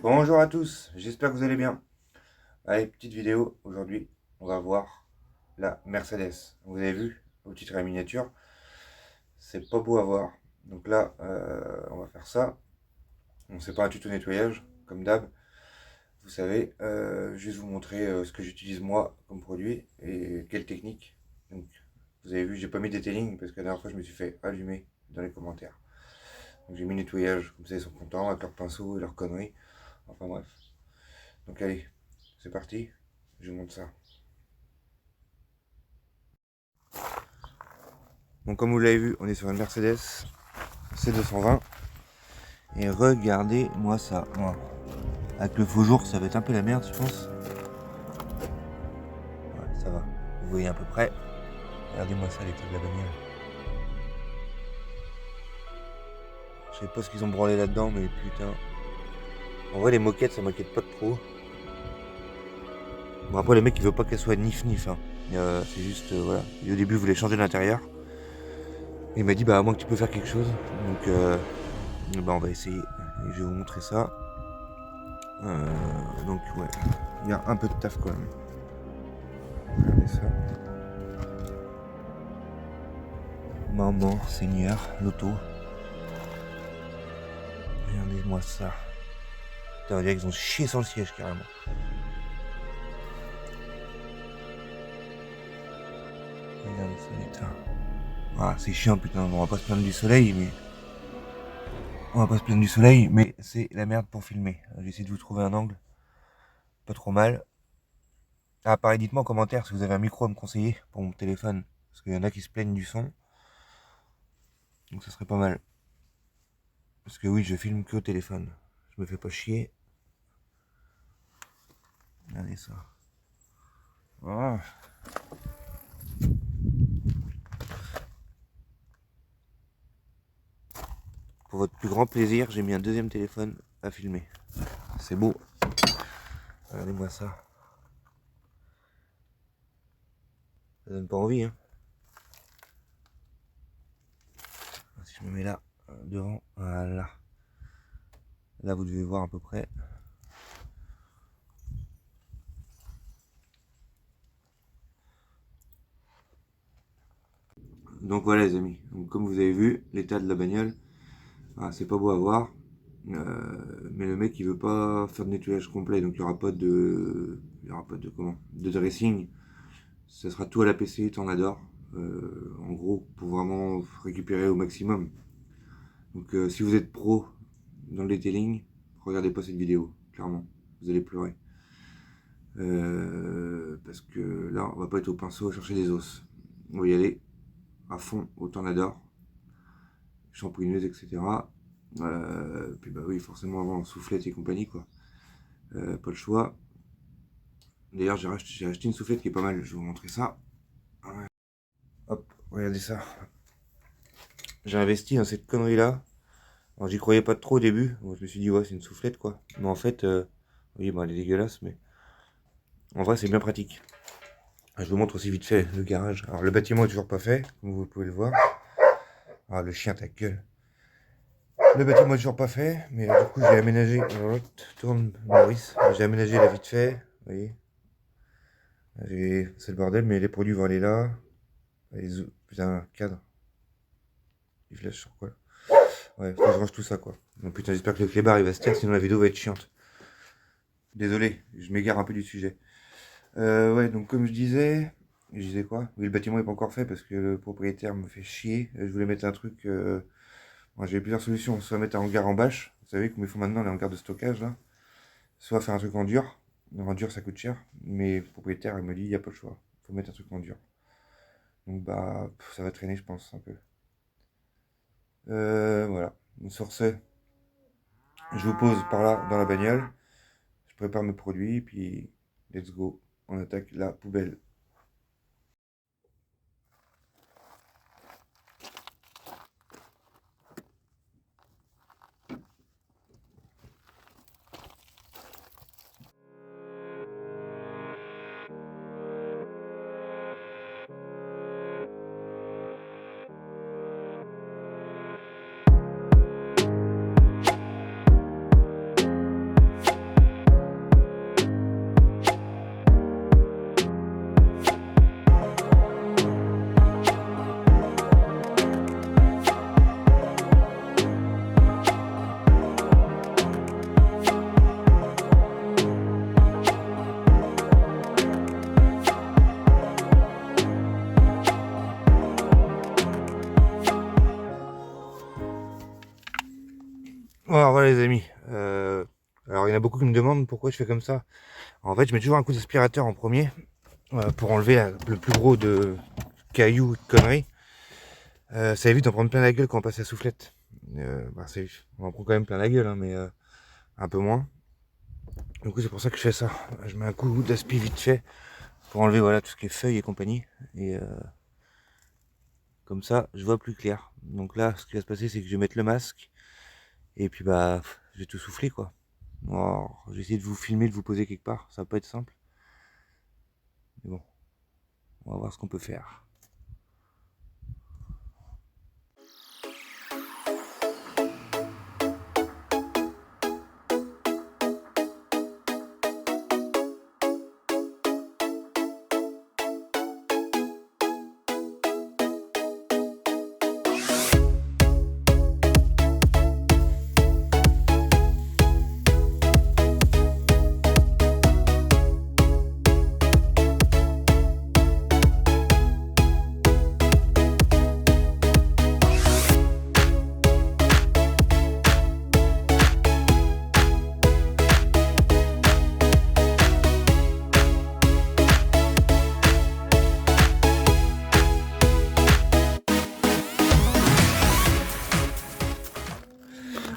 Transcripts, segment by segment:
Bonjour à tous, j'espère que vous allez bien. Allez, petite vidéo, aujourd'hui, on va voir la Mercedes. Vous avez vu, au titre et la miniature, c'est pas beau à voir. Donc là, on va faire ça. On sait pas un tuto nettoyage, comme d'hab. Vous savez, juste vous montrer ce que j'utilise moi comme produit et quelle technique. Donc, vous avez vu, j'ai pas mis detailing parce que la dernière fois, je me suis fait allumer dans les commentaires. Donc j'ai mis nettoyage, comme ça ils sont contents avec leurs pinceaux et leurs conneries. Enfin bref. Donc allez, c'est parti, je vous montre ça. Donc comme vous l'avez vu, on est sur une Mercedes C220. Et regardez-moi ça. Moi, avec le faux jour, ça va être un peu la merde, je pense. Ouais, ça va. Vous voyez à peu près. Regardez-moi ça, l'état de la bagnole. Je sais pas ce qu'ils ont branlé là-dedans, mais putain. En vrai, les moquettes, ça moquette pas de trop. Bon, après, le mec, il veut pas qu'elle soit nif-nif. Hein. C'est juste, voilà. Et au début, il voulait changer l'intérieur. Il m'a dit, bah, à moins que tu peux faire quelque chose. Donc, bah, on va essayer. Et je vais vous montrer ça. Donc, ouais. Il y a un peu de taf quand même. Regardez ça. Maman, Seigneur, l'auto. Regardez-moi ça. Putain, on dirait qu'ils ont chié sur le siège carrément. Regardez ça, putain. Ah, c'est chiant, putain. On va pas se plaindre du soleil, mais. On va pas se plaindre du soleil, mais c'est la merde pour filmer. J'essaie de vous trouver un angle. Pas trop mal. Ah, pareil, dites-moi en commentaire si vous avez un micro à me conseiller pour mon téléphone. Parce qu'il y en a qui se plaignent du son. Donc ça serait pas mal. Parce que oui, je filme que au téléphone. Je me fais pas chier. Regardez ça. Ah. Pour votre plus grand plaisir, j'ai mis un deuxième téléphone à filmer. C'est beau. Regardez-moi ça. Ça donne pas envie, hein. Si je me mets là, devant, voilà. Là, vous devez voir à peu près. Donc voilà les amis, donc, comme vous avez vu, l'état de la bagnole, c'est pas beau à voir. Mais le mec il veut pas faire de nettoyage complet, donc il y aura pas de comment, de dressing. Ça sera tout à la PC, Tornador. En gros, pour vraiment récupérer au maximum. Donc si vous êtes pro dans le detailing, regardez pas cette vidéo, clairement, vous allez pleurer. Parce que là, on va pas être au pinceau à chercher des os. On va y aller à fond au Tornador, shampouineuse, etc. Puis bah oui, forcément avant soufflette et compagnie quoi. Pas le choix. D'ailleurs j'ai acheté une soufflette qui est pas mal, je vais vous montrer ça. Ouais. Hop, regardez ça. J'ai investi dans cette connerie là. Alors j'y croyais pas trop au début, bon, je me suis dit ouais c'est une soufflette quoi. Mais en fait, oui bon elle est dégueulasse mais en vrai c'est bien pratique. Je vous montre aussi vite fait le garage. Alors le bâtiment est toujours pas fait, comme vous pouvez le voir. Ah le chien ta gueule. Le bâtiment est toujours pas fait, mais du coup j'ai aménagé. Tourne Maurice. J'ai aménagé là vite fait. Vous voyez. C'est le bordel, mais les produits vont aller là. Putain, cadre. Il flash sur quoi là. Ouais, faut que je range tout ça quoi. Donc putain, j'espère que le clébard il va se taire, sinon la vidéo va être chiante. Désolé, je m'égare un peu du sujet. Ouais, donc comme je disais quoi? Oui, le bâtiment est pas encore fait parce que le propriétaire me fait chier. Je voulais mettre un truc. Moi, j'avais plusieurs solutions. Soit mettre un hangar en bâche, vous savez, comme ils font maintenant les hangars de stockage là. Soit faire un truc en dur. En dur, ça coûte cher. Mais le propriétaire, il me dit, il n'y a pas le choix. Faut mettre un truc en dur. Donc, bah, ça va traîner, je pense, un peu. Voilà. Sur ce, je vous pose par là, dans la bagnole. Je prépare mes produits, puis let's go. On attaque la poubelle. Alors voilà les amis, alors il y en a beaucoup qui me demandent pourquoi je fais comme ça. En fait je mets toujours un coup d'aspirateur en premier pour enlever le plus gros de cailloux, de conneries. Ça évite d'en prendre plein la gueule quand on passe la soufflette. On en prend quand même plein la gueule, hein, mais un peu moins. Du coup c'est pour ça que je fais ça. Je mets un coup d'aspi vite fait pour enlever voilà tout ce qui est feuilles et compagnie. Et comme ça je vois plus clair. Donc là ce qui va se passer c'est que je vais mettre le masque. Et puis bah je vais tout souffler quoi. Alors, je vais essayer de vous filmer, de vous poser quelque part. Ça va pas être simple. Mais bon, on va voir ce qu'on peut faire.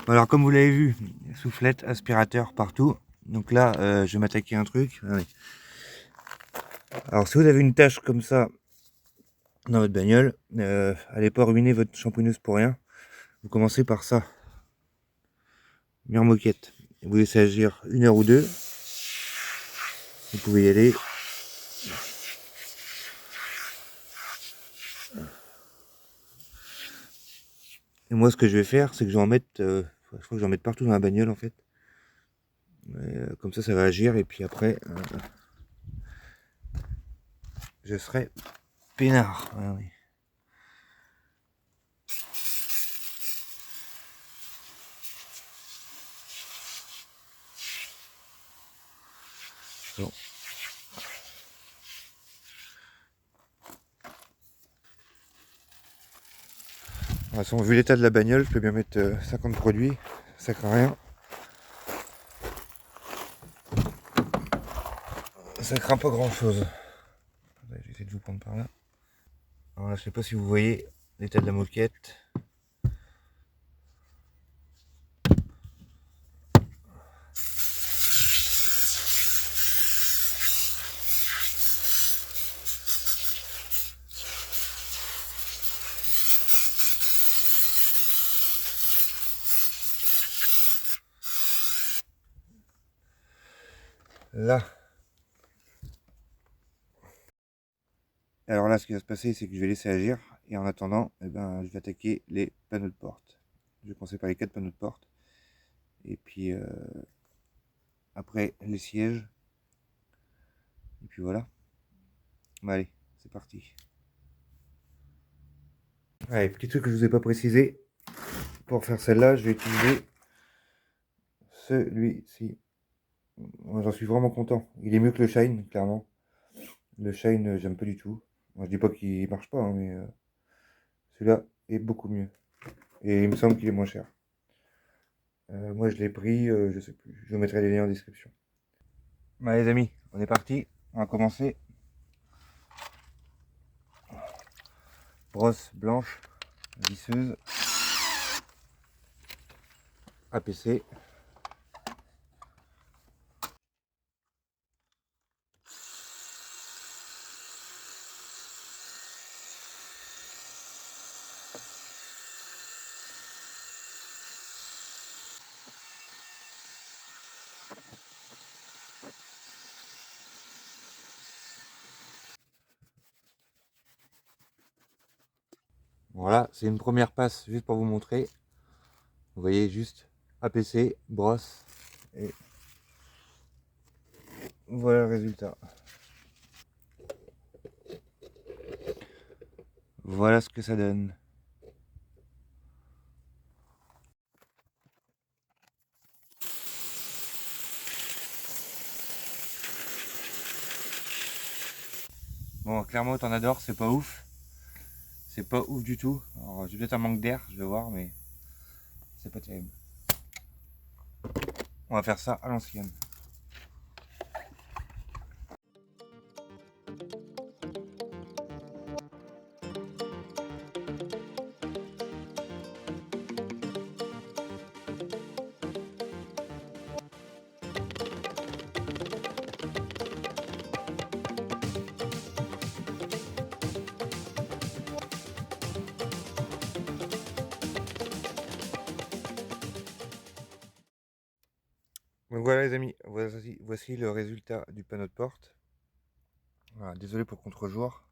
Alors comme vous l'avez vu, soufflette, aspirateur partout. Donc là, je vais m'attaquer à un truc. Allez. Alors si vous avez une tache comme ça dans votre bagnole, allez pas ruiner votre shampooineuse pour rien. Vous commencez par ça. Mire moquette. Vous laissez agir 1 heure ou 2. Vous pouvez y aller. Et moi ce que je vais faire, c'est que je vais en mettre, je crois que je vais en mettre partout dans la bagnole en fait. Comme ça va agir et puis après, je serai peinard. Ah, oui. Bon. De toute façon, vu l'état de la bagnole, je peux bien mettre 50 produits, ça craint rien. Ça craint pas grand chose. Je vais essayer de vous prendre par là. Alors là, je sais pas si vous voyez l'état de la moquette. Là. Alors là, ce qui va se passer, c'est que je vais laisser agir. Et en attendant, eh ben, je vais attaquer les panneaux de porte. Je vais commencer par les 4 panneaux de porte. Et puis après les sièges. Et puis voilà. Bah, allez, c'est parti. Allez, petit truc que je vous ai pas précisé. Pour faire celle-là, je vais utiliser celui-ci. Moi, j'en suis vraiment content. Il est mieux que le Shine, clairement. Le Shine, j'aime pas du tout. Moi, je dis pas qu'il marche pas, hein, mais celui-là est beaucoup mieux. Et il me semble qu'il est moins cher. Moi, je l'ai pris, je sais plus. Je vous mettrai les liens en description. Bah, les amis, on est parti. On va commencer. Brosse blanche, visseuse, APC. Voilà, c'est une première passe juste pour vous montrer. Vous voyez juste APC, brosse et voilà le résultat. Voilà ce que ça donne. Bon, clairement, Tornador, c'est pas ouf. C'est pas ouf du tout. Alors, j'ai peut-être un manque d'air, je vais voir, mais c'est pas terrible. On va faire ça à l'ancienne. Donc voilà les amis, voici le résultat du panneau de porte. Voilà, désolé pour le contre-jour.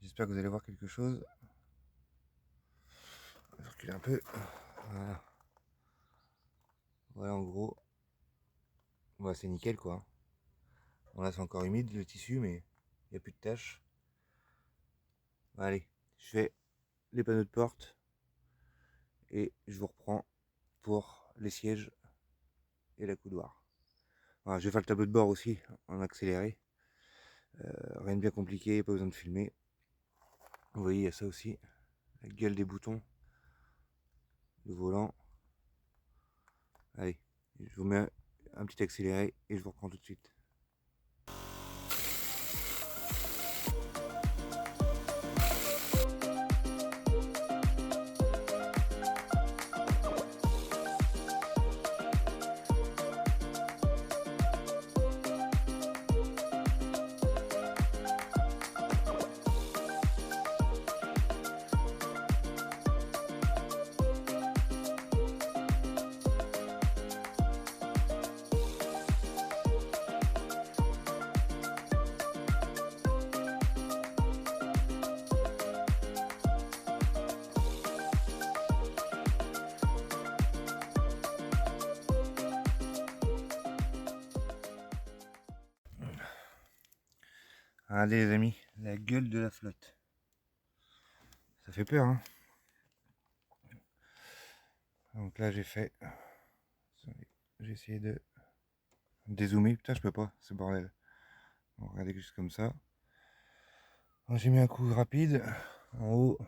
J'espère que vous allez voir quelque chose. Je vais reculer un peu. Voilà. Voilà en gros. Voilà, c'est nickel quoi. Bon, là c'est encore humide le tissu mais il n'y a plus de taches. Allez, je fais les panneaux de porte et je vous reprends pour les sièges et la coudoir. Voilà, je vais faire le tableau de bord aussi en accéléré. Rien de bien compliqué, pas besoin de filmer. Vous voyez, il y a ça aussi. La gueule des boutons. Le volant. Allez, je vous mets un petit accéléré et je vous reprends tout de suite. Allez les amis, la gueule de la flotte. Ça fait peur hein. Donc là j'ai fait... J'ai essayé de dézoomer. Putain je peux pas, c'est bordel. Bon, regardez juste comme ça. J'ai mis un coup rapide en haut.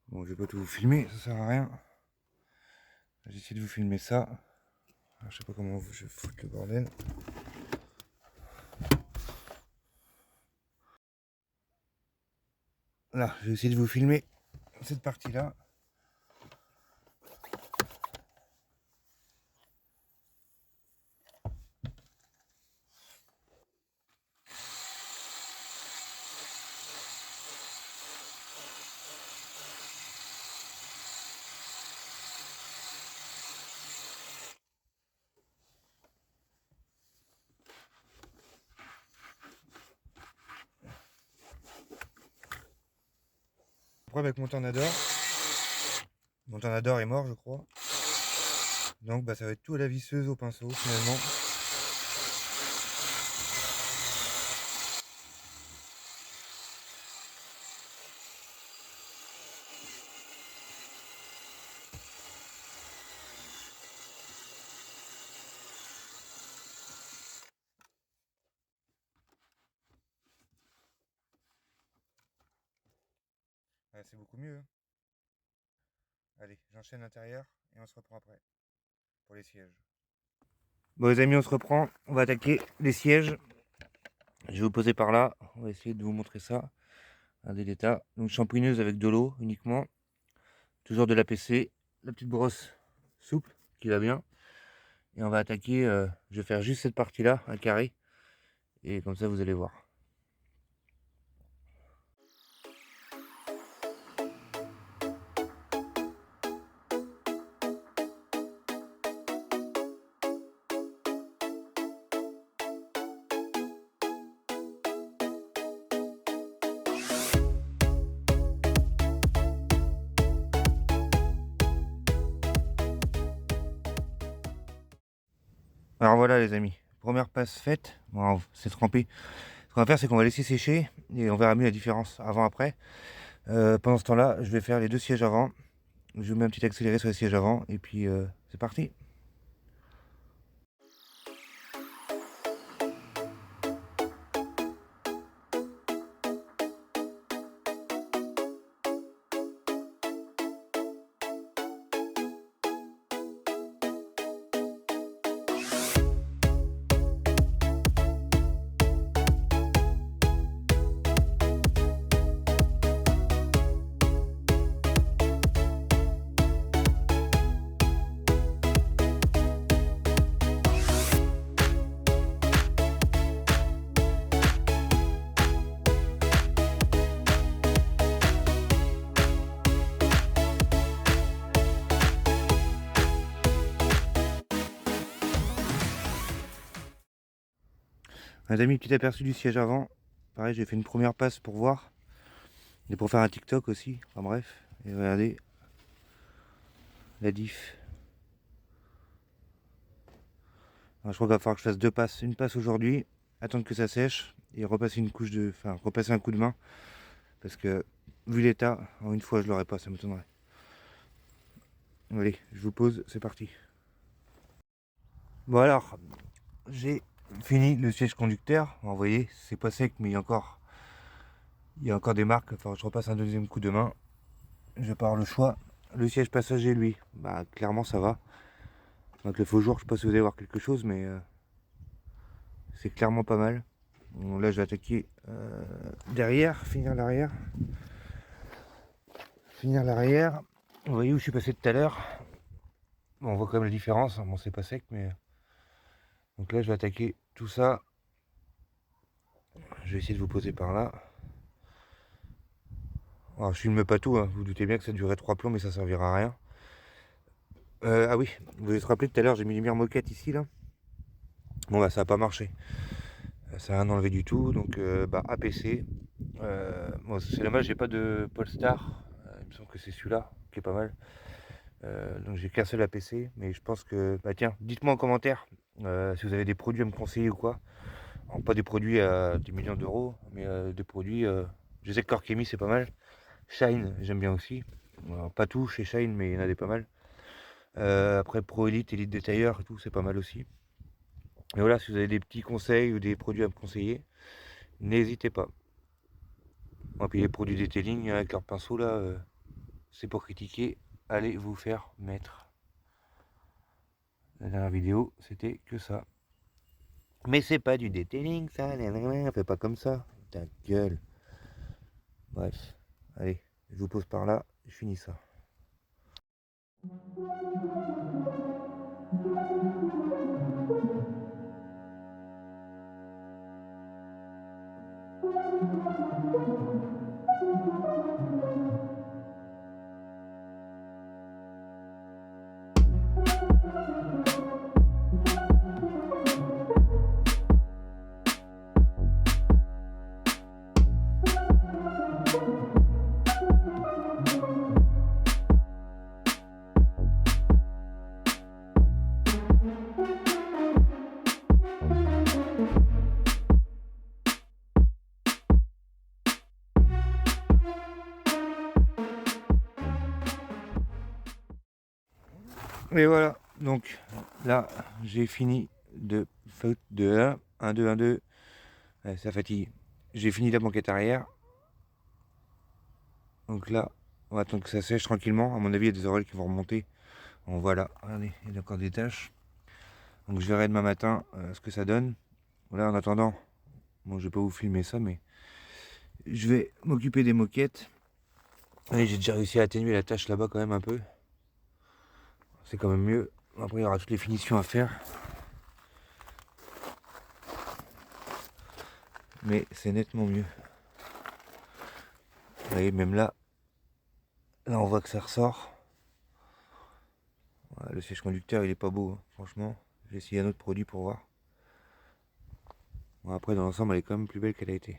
Bon je vais pas tout vous filmer, ça sert à rien. J'ai essayé de vous filmer ça. Alors, je sais pas comment je vais foutre le bordel. Là, je vais essayer de vous filmer cette partie-là. Après avec mon tornador. Mon tornador est mort je crois. Donc bah ça va être tout à la visseuse au pinceau finalement. Ouais, c'est beaucoup mieux. Hein. Allez, j'enchaîne l'intérieur et on se reprend après pour les sièges. Bon les amis, on se reprend. On va attaquer les sièges. Je vais vous poser par là. On va essayer de vous montrer ça. Un des états. Donc shampouineuse avec de l'eau uniquement. Toujours de l'APC. La petite brosse souple qui va bien. Et on va attaquer. Je vais faire juste cette partie-là, un carré. Et comme ça vous allez voir. Alors voilà les amis, première passe faite, bon, c'est trempé. Ce qu'on va faire c'est qu'on va laisser sécher et on verra mieux la différence avant-après. Pendant ce temps-là, je vais faire les deux sièges avant. Je mets un petit accéléré sur les sièges avant et puis c'est parti. Les amis, petit aperçu du siège avant. Pareil, j'ai fait une première passe pour voir. Et pour faire un TikTok aussi. Enfin bref. Et regardez la diff. Alors, je crois qu'il va falloir que je fasse 2 passes. Une passe aujourd'hui, attendre que ça sèche et repasser une couche de. Enfin, repasser un coup de main. Parce que vu l'état, en une fois je l'aurais pas, ça m'étonnerait. Allez, je vous pose, c'est parti. Bon alors, j'ai fini le siège conducteur. Vous voyez, c'est pas sec, mais il y a encore des marques. Enfin, je repasse un deuxième coup de main. Je pars le choix. Le siège passager, lui, bah clairement ça va. Donc le faux jour, je sais pas si vous allez voir quelque chose, mais c'est clairement pas mal. Bon, là, je vais attaquer derrière, finir l'arrière. Finir l'arrière. Vous voyez où je suis passé tout à l'heure. Bon, on voit quand même la différence. Bon, c'est pas sec, mais donc là, je vais attaquer tout ça. Je vais essayer de vous poser par là. Alors, je filme pas tout, hein. Vous, vous doutez bien que ça durait 3 plombs, mais ça servira à rien. Ah oui, vous vous rappelez tout à l'heure, j'ai mis une lumière moquette ici, là. Bon, bah, ça n'a pas marché. Ça n'a rien enlevé du tout, donc bah, APC. Bon, c'est dommage, j'ai pas de Polestar. Il me semble que c'est celui-là qui est pas mal. Donc j'ai qu'un seul APC, mais je pense que... Bah tiens, dites-moi en commentaire si vous avez des produits à me conseiller ou quoi. Alors, pas des produits à des millions d'euros, mais des produits... je sais que Corkemi c'est pas mal. Shine, j'aime bien aussi. Alors, pas tout chez Shine, mais il y en a des pas mal. Après Pro Elite, Elite Détailleur et tout, c'est pas mal aussi. Et voilà, si vous avez des petits conseils ou des produits à me conseiller, n'hésitez pas. Et puis les produits detailing avec leur pinceau là, c'est pour critiquer. Allez vous faire mettre. La dernière vidéo, c'était que ça. Mais c'est pas du detailing, ça. Fais pas comme ça. Ta gueule. Bref. Allez, je vous pose par là. Je finis ça. Et voilà. Donc là, j'ai fini de 1, 2, 1, 2. Ouais, ça fatigue. J'ai fini la banquette arrière. Donc là, on va attendre que ça sèche tranquillement. À mon avis, il y a des oreilles qui vont remonter. Bon, voilà. Regardez, il y a encore des taches. Donc je verrai demain matin ce que ça donne. Voilà, en attendant, bon, je vais pas vous filmer ça, mais je vais m'occuper des moquettes. Allez, j'ai déjà réussi à atténuer la tâche là-bas quand même un peu. C'est quand même mieux. Après, il y aura toutes les finitions à faire. Mais c'est nettement mieux. Vous voyez, même là, on voit que ça ressort. Voilà, le siège conducteur, il est pas beau, hein, franchement. J'ai essayé un autre produit pour voir. Bon, après, dans l'ensemble, elle est quand même plus belle qu'elle a été.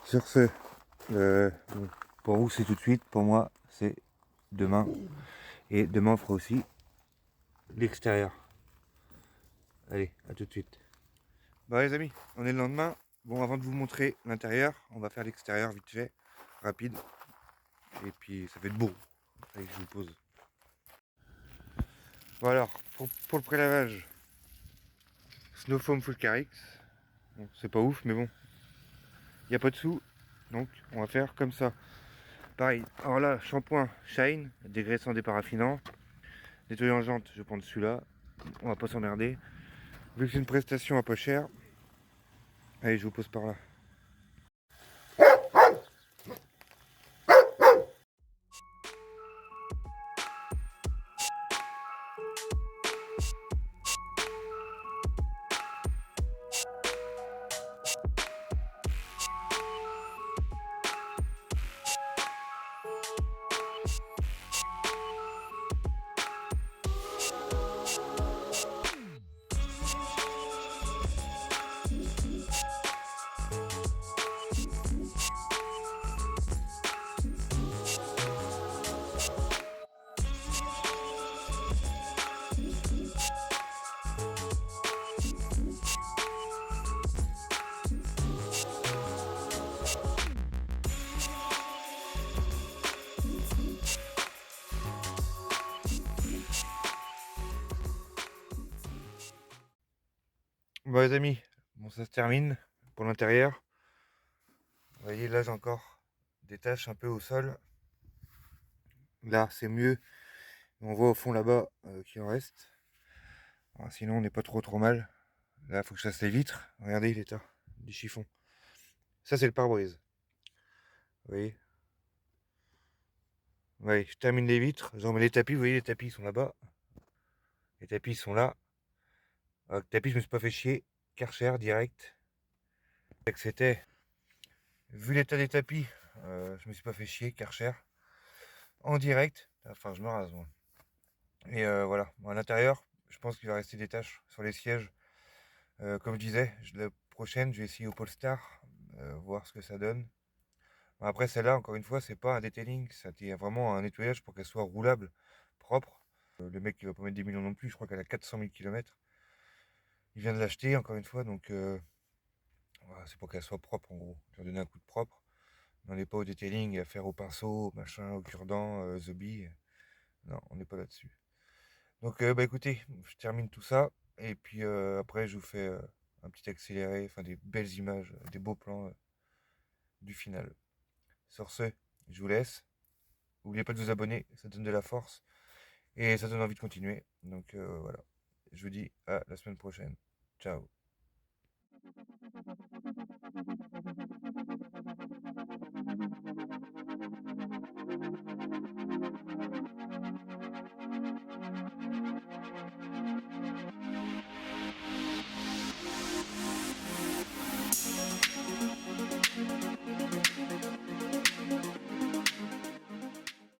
Sur ce, bon, pour vous, c'est tout de suite. Pour moi, c'est demain. Et demain, on fera aussi l'extérieur. Allez, à tout de suite. Bon, les amis, on est le lendemain. Bon, avant de vous montrer l'intérieur, on va faire l'extérieur vite fait, rapide. Et puis, ça va être beau. Allez, je vous pose. Bon, alors, pour le prélavage, Snow Foam Full Carix. Bon, c'est pas ouf, mais bon, il n'y a pas de sous. Donc, on va faire comme ça. Pareil, alors là, shampoing Shine, dégraissant, déparaffinant. Nettoyant jante, je vais prendre celui-là. On va pas s'emmerder. Vu que c'est une prestation à pas cher, allez, je vous pose par là. Bon les amis, bon ça se termine pour l'intérieur. Vous voyez là j'ai encore des taches un peu au sol. Là c'est mieux. On voit au fond là-bas qu'il en reste. Alors, sinon on n'est pas trop mal. Là faut que je fasse les vitres. Regardez l'état du chiffon. Ça c'est le pare-brise. Vous voyez. Ouais, je termine les vitres. J'en mets les tapis. Vous voyez les tapis sont là-bas. Les tapis sont là. Les tapis je me suis pas fait chier. Karcher direct. Que c'était. Vu l'état des tapis, je me suis pas fait chier. Karcher. En direct. Enfin je me rase moi. Et voilà, à l'intérieur, je pense qu'il va rester des taches sur les sièges. Comme je disais, la prochaine, je vais essayer au Polestar, voir ce que ça donne. Bon, après, celle-là, encore une fois, c'est pas un detailing, c'était vraiment un nettoyage pour qu'elle soit roulable, propre. Le mec, il va pas mettre des millions non plus, je crois qu'elle a 400 000 km. Il vient de l'acheter, encore une fois, donc voilà, c'est pour qu'elle soit propre, en gros. Je vais donner un coup de propre. On n'est pas au detailing, à faire au pinceau, machin, au cure-dent, The Bee. Non, on n'est pas là-dessus. Donc, bah écoutez, je termine tout ça. Et puis après, je vous fais un petit accéléré, enfin des belles images, des beaux plans du final. Sur ce, je vous laisse. N'oubliez pas de vous abonner, ça donne de la force et ça donne envie de continuer. Donc voilà, je vous dis à la semaine prochaine. Ciao.